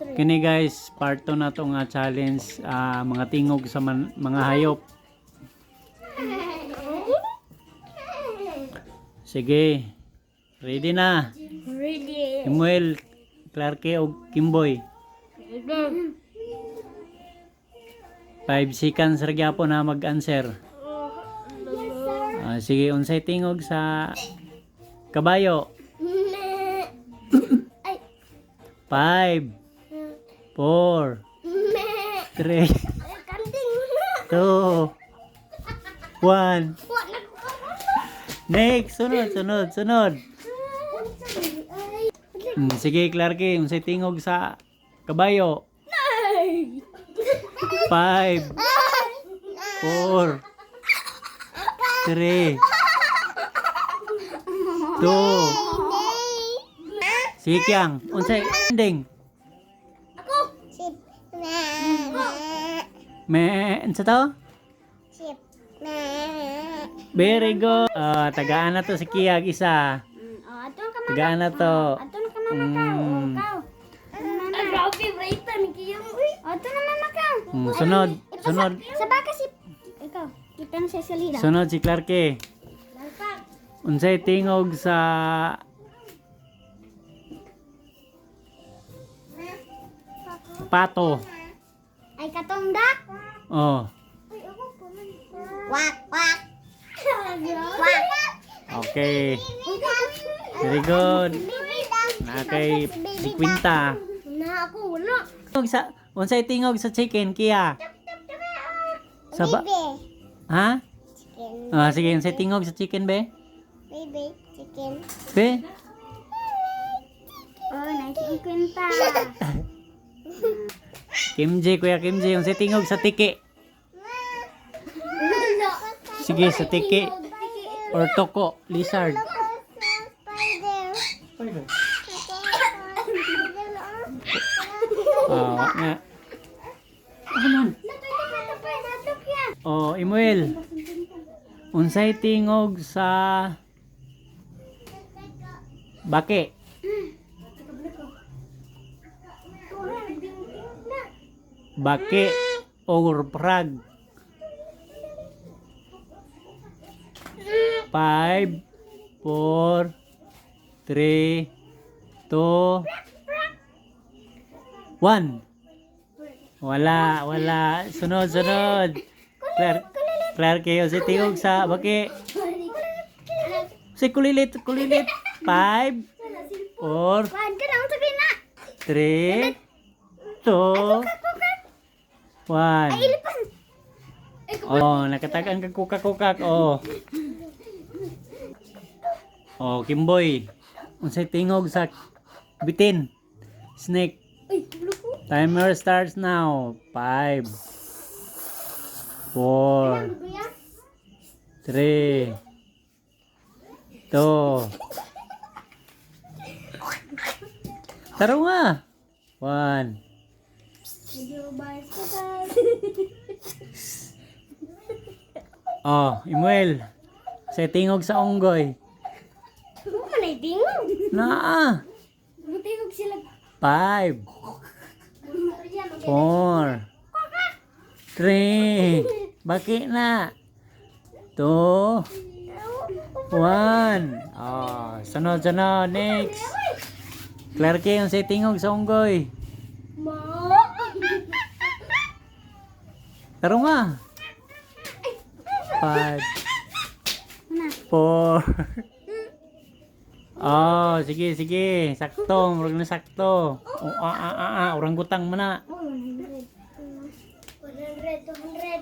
Kini guys, part 2 na to nga challenge, mga tingog sa mga hayop. Sige. Ready na. Ready. Samuel, Clarke o Kimboy. 5 seconds ra gyapon na mag-answer. Sige, unsay tingog sa kabayo? 5 4 3 2 1. Next, sunod. Sige, Clarke, unsay tingog sa kabayo? 5 4 3 2. Sige, Kyang, unsay ending? Unsa to? Very good. Tagaan na to si Kiyag isa. Tagaan na to. Aton ka mamakaw. Grabe, braita ni Kiyang. Aton na mamakaw. Sunod. Sa baka si ikaw. Kita na sa salida. Sunod si Clarke. Unsay tingog sa pato? Ay katongdak. Oh. Wak wak. Wak. Okay. Very good. Nakay si Quinta. Na ako wala. Unsay tingog sa chicken, Kia? Sa ba? Ha? Chicken. Sige, unsay tingog sa chicken, be? Baby, chicken. Be? Oh, nakikikwenta. Kuya Kim J, unsay tingog sa tiki? Sige, sa tiki. Or toko, lizard. Spider. Nga. Oh, Imuel. Unsay tingog sa bake? Bake or prag? 5 4 3 2 1. Wala. Sunod. Clarke, unsay tingog sa bake? Si kulilit. 5 4 Wag ka na, sabihin na. 3 2 1. Ilipan. Oh, nakatakan ka kukak. Oh, Kimboy. Unsay tingog sa bitin? Snake. Ay, gulo ko. Timer starts now. 5 4 3 2 Taro nga. 1. Medyo bias ka tayo. Oh, Imuel. Unsay tingog sa unggoy? Ano man ay tingog? Naa. Tingog sila. 5 4 3 Baki na. 2 1. Oh, sunod. Next. Clarke, unsay tingog sa unggoy? Ma. Taro nga. 5 4 Oh, sige. Sakto, murag na sakto. Orangutang man na. Oh,